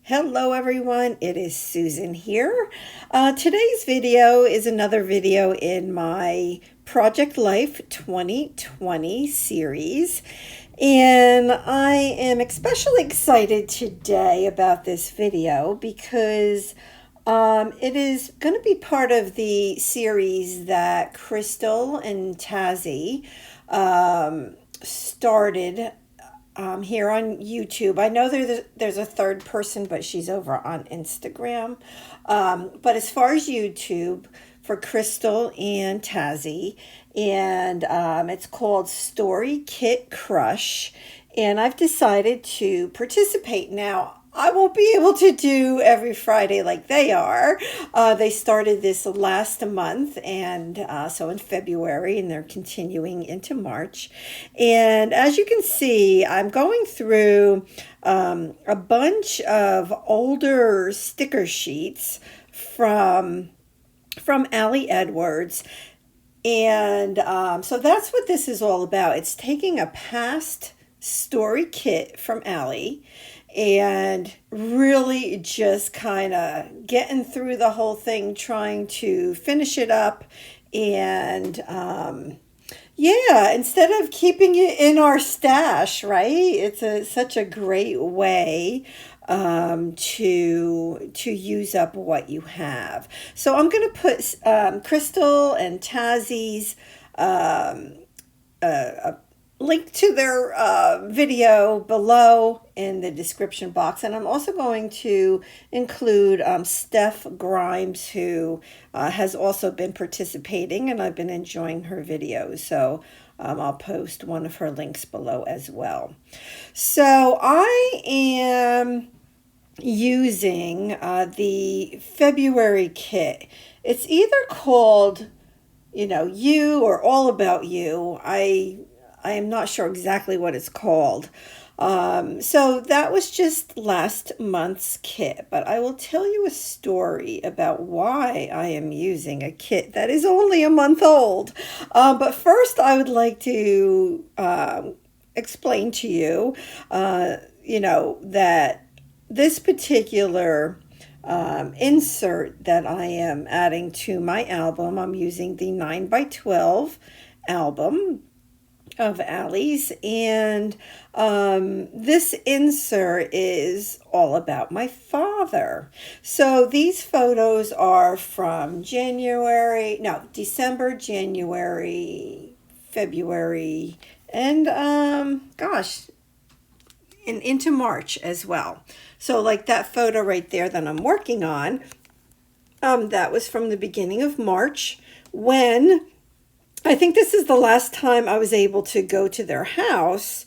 Hello everyone, it is Susan here. Today's video is another video in my Project Life 2020 series. And I am especially excited today about this video because it is going to be part of the series that Crystal and Tazzy started here on YouTube. I know there's a third person, but she's over on Instagram. But as far as YouTube, for Crystal and Tazzy, and it's called Story Kit Crush. And I've decided to participate now. I won't be able to do every Friday like they are. They started this last month, and so in February, and they're continuing into March. And as you can see, I'm going through a bunch of older sticker sheets from Allie Edwards. And so that's what this is all about. It's taking a past story kit from Allie and really just kind of getting through the whole thing, trying to finish it up. And yeah, instead of keeping it in our stash, right? It's such a great way to use up what you have. So I'm going to put Crystal and Tazzy's link to their video below in the description box. And I'm also going to include Steph Grimes, who has also been participating, and I've been enjoying her videos. So I'll post one of her links below as well. So I am using the February kit. It's either called, You or All About You. I am not sure exactly what it's called. So that was just last month's kit, but I will tell you a story about why I am using a kit that is only a month old. But first I would like to explain to you, that this particular insert that I am adding to my album, I'm using the 9x12 album of Allie's, and this insert is all about my father. So these photos are from December, January, February, and and into March as well. So like that photo right there that I'm working on, that was from the beginning of March, when I think this is the last time I was able to go to their house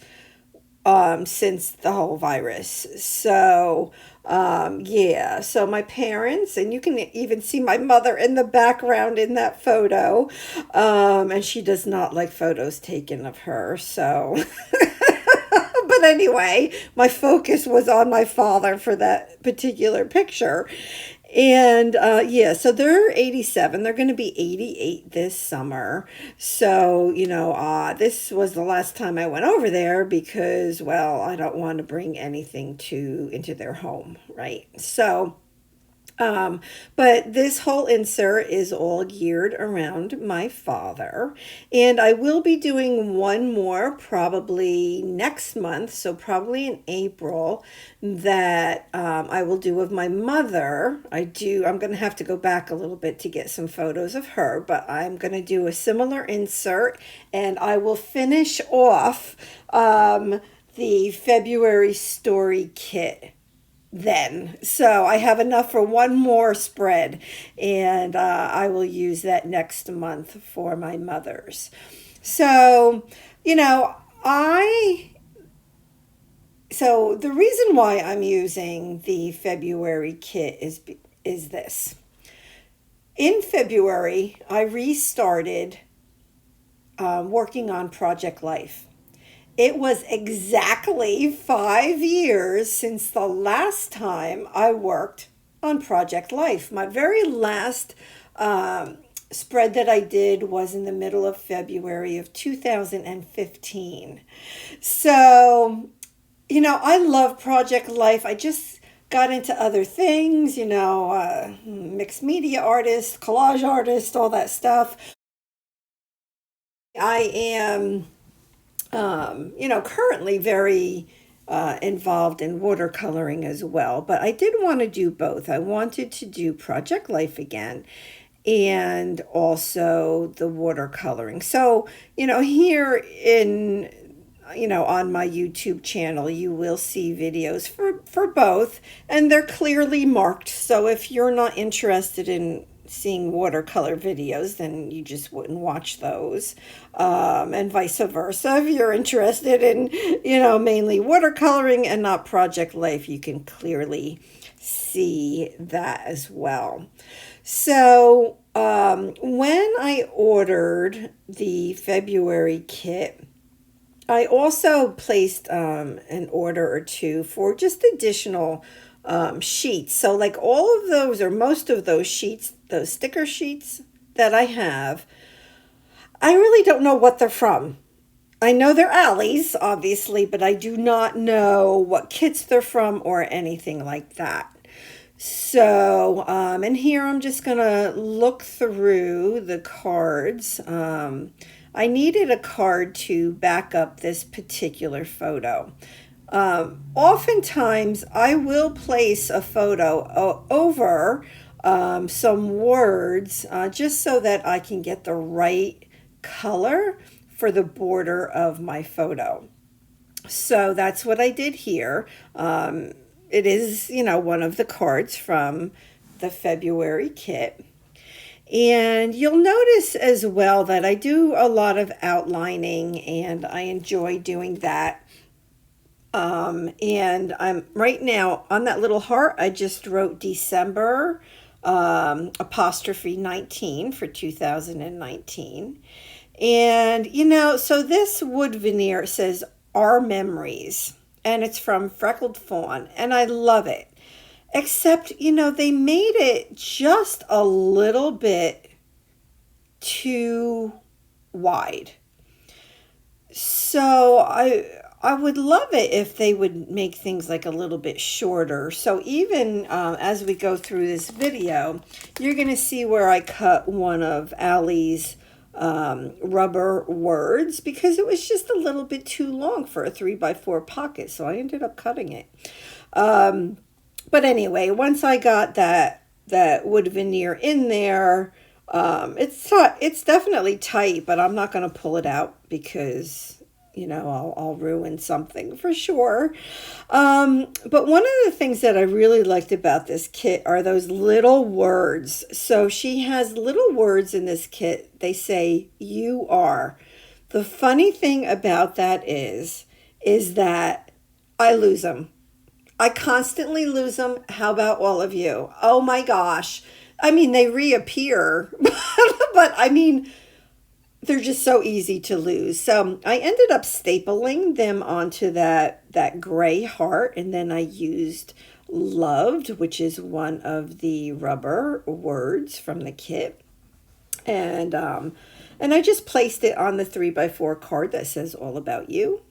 since the whole virus. So, yeah, so my parents, and you can even see my mother in the background in that photo, and she does not like photos taken of her, so... But anyway, my focus was on my father for that particular picture. And yeah, so they're 87. They're going to be 88 this summer. So, this was the last time I went over there because, well, I don't want to bring anything into their home, right? So, but this whole insert is all geared around my father, and I will be doing one more probably next month, so probably in April, that I will do of my mother. I'm going to have to go back a little bit to get some photos of her, but I'm going to do a similar insert, and I will finish off the February story kit then. So I have enough for one more spread, and I will use that next month for my mother's. So, so the reason why I'm using the February kit is this. In February, I restarted working on Project Life. It was exactly 5 years since the last time I worked on Project Life. My very last spread that I did was in the middle of February of 2015. So, I love Project Life. I just got into other things, mixed media artist, collage artist, all that stuff. I am, currently very involved in watercoloring as well, but I did want to do both. I wanted to do Project Life again and also the watercoloring. So, here in on my YouTube channel, you will see videos for both, and they're clearly marked. So if you're not interested in seeing watercolor videos, then you just wouldn't watch those. And vice versa. If you're interested in, mainly watercoloring and not Project Life, you can clearly see that as well. So when I ordered the February kit, I also placed an order or two for just additional sheets. So, like all of those, or most of those sheets, those sticker sheets that I have, I really don't know what they're from. I know they're alleys, obviously, but I do not know what kits they're from or anything like that. So, and here I'm just going to look through the cards. I needed a card to back up this particular photo. Oftentimes, I will place a photo over some words just so that I can get the right color for the border of my photo. So that's what I did here. It is, one of the cards from the February kit. And you'll notice as well that I do a lot of outlining and I enjoy doing that. And I'm right now on that little heart, I just wrote December apostrophe 19 for 2019. And, so this wood veneer says Our Memories, and it's from Freckled Fawn, and I love it. Except, they made it just a little bit too wide. So I would love it if they would make things like a little bit shorter. So even as we go through this video, you're going to see where I cut one of Allie's rubber words because it was just a little bit too long for a 3x4 pocket. So I ended up cutting it. But anyway, once I got that wood veneer in there, it's definitely tight, but I'm not going to pull it out because I'll ruin something for sure. But one of the things that I really liked about this kit are those little words. So she has little words in this kit. They say "you are." The funny thing about that is that I lose them. I constantly lose them. How about all of you? Oh my gosh. I mean, they reappear, but I mean, they're just so easy to lose. So I ended up stapling them onto that gray heart, and then I used loved, which is one of the rubber words from the kit. And I just placed it on the 3x4 card that says all about you.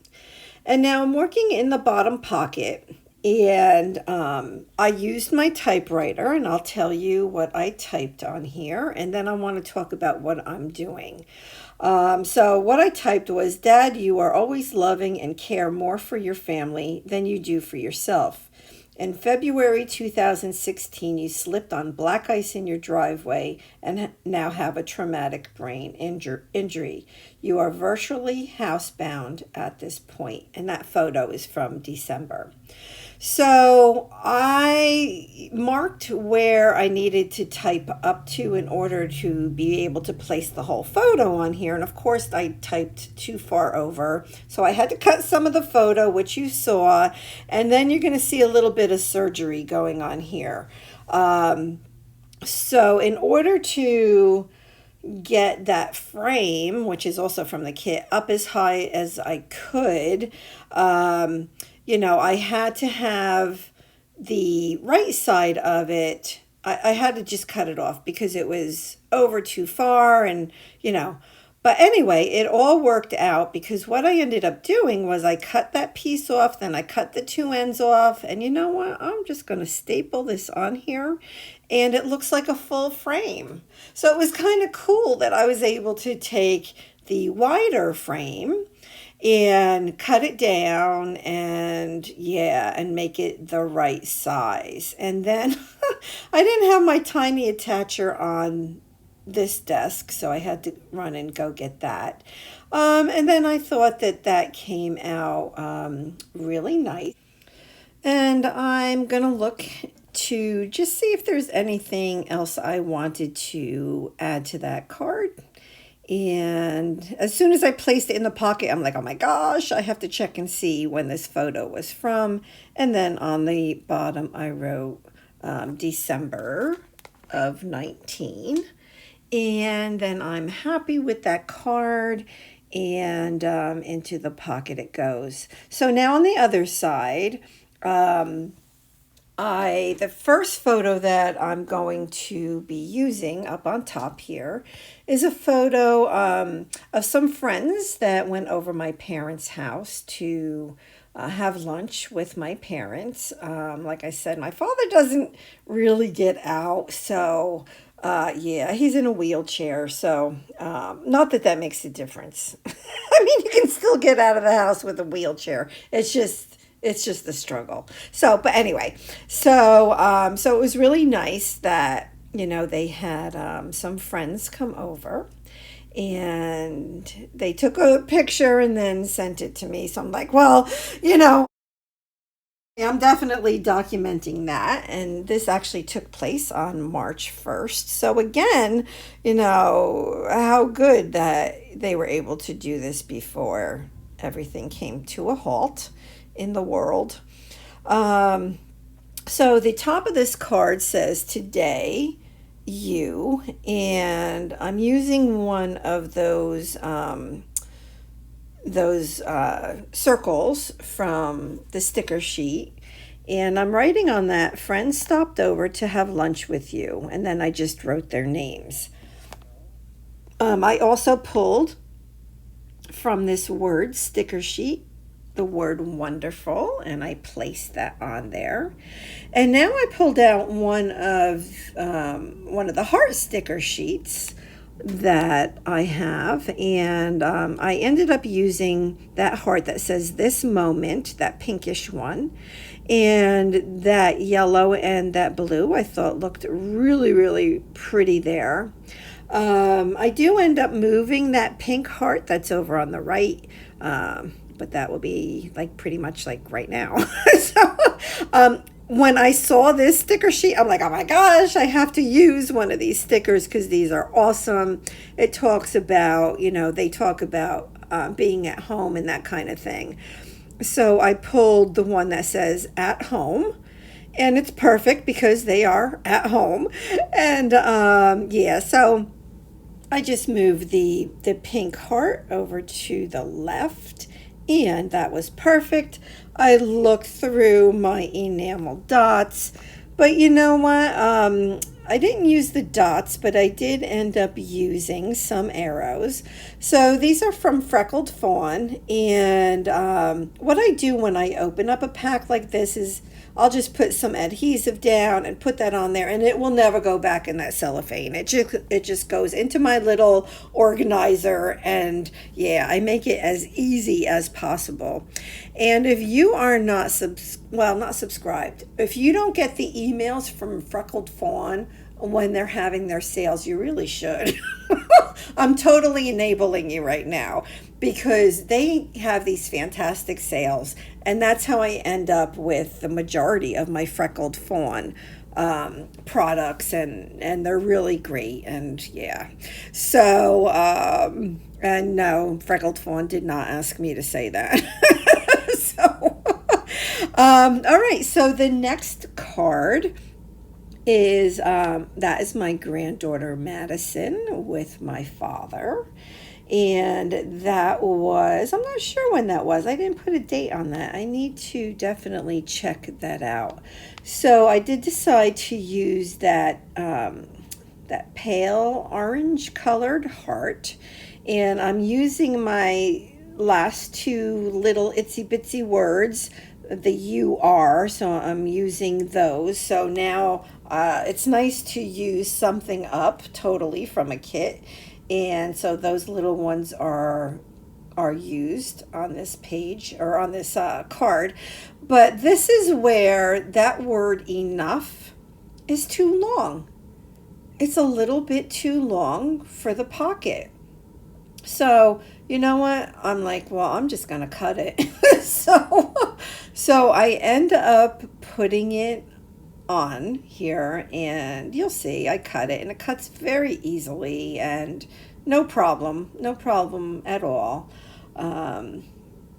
And now I'm working in the bottom pocket. And I used my typewriter, and I'll tell you what I typed on here, and then I want to talk about what I'm doing. So what I typed was, Dad, you are always loving and care more for your family than you do for yourself. In February 2016, you slipped on black ice in your driveway and now have a traumatic brain injury. You are virtually housebound at this point, and that photo is from December. So I marked where I needed to type up to in order to be able to place the whole photo on here. And of course I typed too far over. So I had to cut some of the photo, which you saw. And then you're going to see a little bit of surgery going on here. So in order to get that frame, which is also from the kit, up as high as I could, I had to have the right side of it. I had to just cut it off because it was over too far, and But anyway, it all worked out because what I ended up doing was I cut that piece off, then I cut the two ends off, and you know what? I'm just going to staple this on here, and it looks like a full frame. So it was kind of cool that I was able to take the wider frame and cut it down and yeah, and make it the right size. And then I didn't have my tiny attacher on this desk, so I had to run and go get that. And then I thought that that came out really nice. And I'm going to look to just see if there's anything else I wanted to add to that card. And as soon as I placed it in the pocket, I'm like, oh my gosh, I have to check and see when this photo was from. And then on the bottom, I wrote December of 19. And then I'm happy with that card, and into the pocket it goes. So now on the other side, the first photo that I'm going to be using up on top here is a photo of some friends that went over my parents' house to have lunch with my parents. Like I said, my father doesn't really get out, so yeah, he's in a wheelchair, so not that that makes a difference. I mean, you can still get out of the house with a wheelchair. It's just the struggle. So, but anyway, so it was really nice that, you know, they had some friends come over and they took a picture and then sent it to me. So I'm like, well, you know, I'm definitely documenting that. And this actually took place on March 1st. So again, you know, how good that they were able to do this before everything came to a halt in the world. So the top of this card says today you, and I'm using one of those circles from the sticker sheet, and I'm writing on that, friends stopped over to have lunch with you, and then I just wrote their names. I also pulled from this word sticker sheet the word wonderful, and I placed that on there. And now I pulled out one of the heart sticker sheets that I have, and I ended up using that heart that says this moment, that pinkish one, and that yellow and that blue I thought looked really, really pretty there. I do end up moving that pink heart that's over on the right, but that will be like pretty much like right now. So when I saw this sticker sheet, I'm like, oh my gosh, I have to use one of these stickers because these are awesome. It talks about, you know, they talk about being at home and that kind of thing. So I pulled the one that says at home, and it's perfect because they are at home. And yeah, so I just moved the pink heart over to the left, and that was perfect. I looked through my enamel dots, but you know what? I didn't use the dots, but I did end up using some arrows. So these are from Freckled Fawn, and what I do when I open up a pack like this is I'll just put some adhesive down and put that on there, and it will never go back in that cellophane. It just goes into my little organizer, and yeah, I make it as easy as possible. And if you are not subscribed, if you don't get the emails from Freckled Fawn when they're having their sales, you really should. I'm totally enabling you right now because they have these fantastic sales, and that's how I end up with the majority of my Freckled Fawn products, and they're really great. And yeah, so and no, Freckled Fawn did not ask me to say that. So all right, so the next card is that is my granddaughter Madison with my father, and that was, I'm not sure when that was. I didn't put a date on that. I need to definitely check that out. So I did decide to use that that pale orange colored heart, And I'm using my last two little itsy bitsy words, the you are, so I'm using those. So now it's nice to use something up totally from a kit. And so those little ones are used on this page or on this card. But this is where that word enough is too long. It's a little bit too long for the pocket. So, you know what? I'm like, well, I'm just going to cut it. So I end up putting it on here, and you'll see I cut it, and it cuts very easily and no problem at all. Um,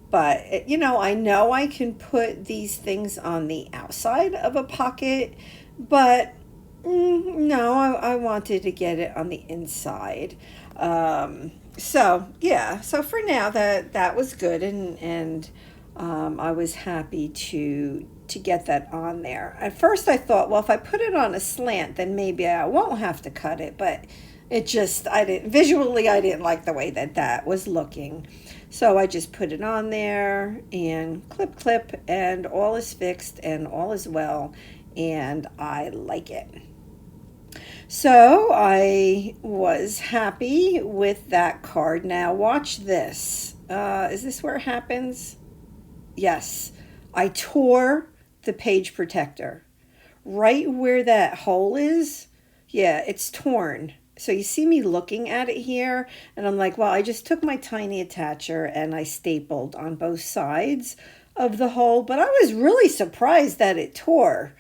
but I know I can put these things on the outside of a pocket, but no, I wanted to get it on the inside. So yeah, so for now that was good, and I was happy to get that on there. At first I thought, well, if I put it on a slant, then maybe I won't have to cut it, but I didn't, visually, I didn't like the way that was looking. So I just put it on there and clip, and all is fixed and all is well, and I like it. So I was happy with that card. Now watch this. Is this where it happens? Yes. I tore the page protector. Right where that hole is, yeah, it's torn. So you see me looking at it here, and I'm like, well, I just took my tiny attacher and I stapled on both sides of the hole, but I was really surprised that it tore.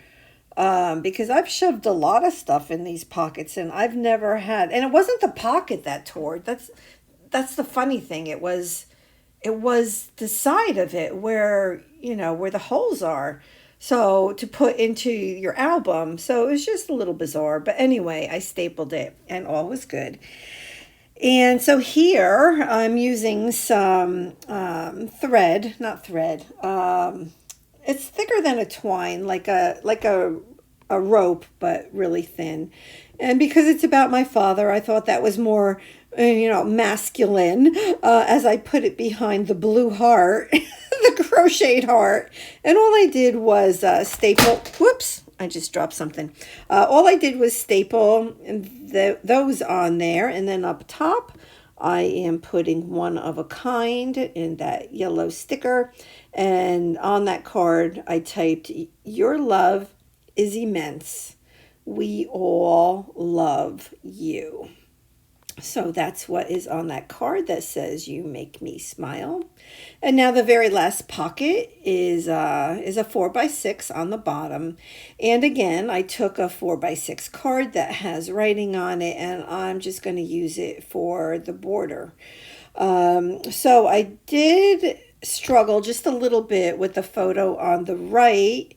Because I've shoved a lot of stuff in these pockets, and I've never had, and it wasn't the pocket that tore. That's the funny thing. It was the side of it where, where the holes are. So to put into your album. So it was just a little bizarre. But anyway, I stapled it and all was good. And so here I'm using some thread, not thread. It's thicker than a twine, like a rope, but really thin. And because it's about my father, I thought that was more, masculine, as I put it behind the blue heart, the crocheted heart. And all I did was staple, whoops, I just dropped something. All I did was staple those on there. And then up top, I am putting one of a kind in that yellow sticker. And on that card, I typed, "Your love is immense. We all love you." So that's what is on that card that says, "You make me smile." And now the very last pocket is a 4x6 on the bottom. And again, I took a 4x6 card that has writing on it, and I'm just going to use it for the border. So I did struggle just a little bit with the photo on the right,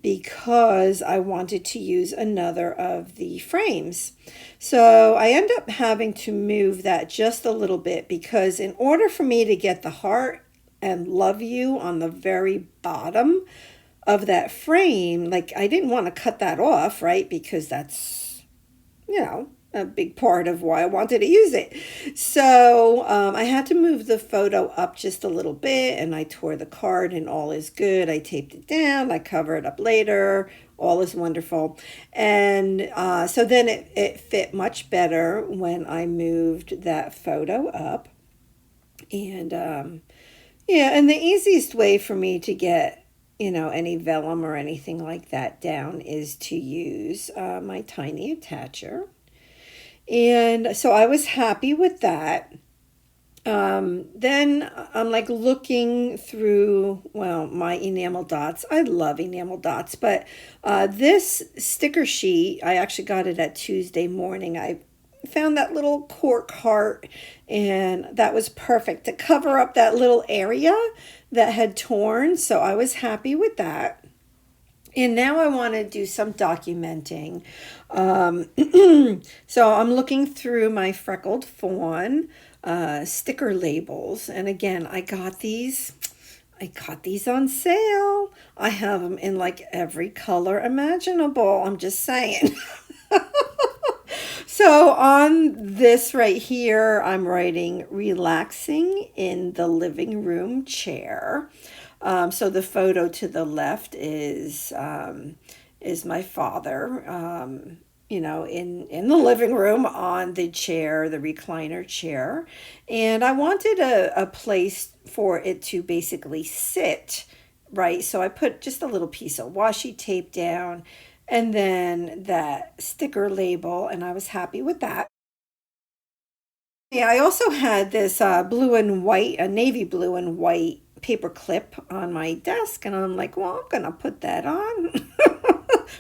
because I wanted to use another of the frames. So I end up having to move that just a little bit, because in order for me to get the heart and love you on the very bottom of that frame, like, I didn't want to cut that off, right? Because that's, a big part of why I wanted to use it. So I had to move the photo up just a little bit, and I tore the card, and all is good. I taped it down. I cover it up later. All is wonderful. And so then it fit much better when I moved that photo up. And and the easiest way for me to get any vellum or anything like that down is to use my tiny attacher. And so I was happy with that. Then I'm like looking through, my enamel dots. I love enamel dots, but this sticker sheet, I actually got it at Tuesday morning. I found that little cork heart, and that was perfect to cover up that little area that had torn. So I was happy with that. And now I want to do some documenting. So I'm looking through my Freckled Fawn sticker labels. And again, I got these on sale. I have them in like every color imaginable. I'm just saying. So on this right here, I'm writing relaxing in the living room chair. So the photo to the left is my father, you know, in the living room on the chair, the recliner chair. And I wanted a place for it to basically sit, right? So I put just a little piece of washi tape down and then that sticker label, and I was happy with that. Yeah, I also had this blue and white, a navy blue and white paper clip on my desk, and I'm like, well, I'm gonna put that on.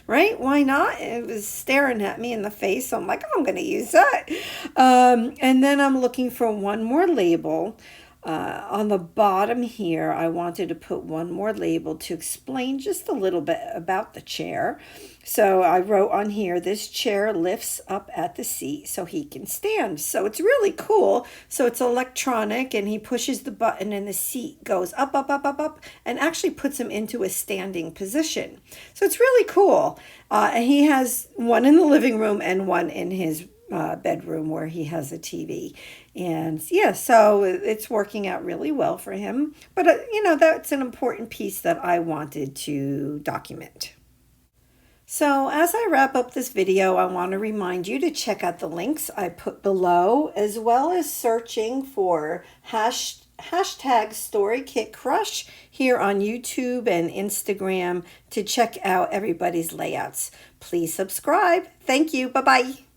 Right? Why not? It was staring at me in the face, so I'm like, I'm gonna use that. And then I'm looking for one more label. On the bottom here, I wanted to put one more label to explain just a little bit about the chair. So I wrote on here, this chair lifts up at the seat so he can stand. So it's really cool. So it's electronic, and he pushes the button and the seat goes up, up, up, up, up, and actually puts him into a standing position. So it's really cool. And he has one in the living room and one in his bedroom where he has a TV. And yeah, so it's working out really well for him. But, you know, that's an important piece that I wanted to document. So as I wrap up this video, I want to remind you to check out the links I put below, as well as searching for hashtag StoryKitCrush here on YouTube and Instagram to check out everybody's layouts. Please subscribe. Thank you. Bye-bye.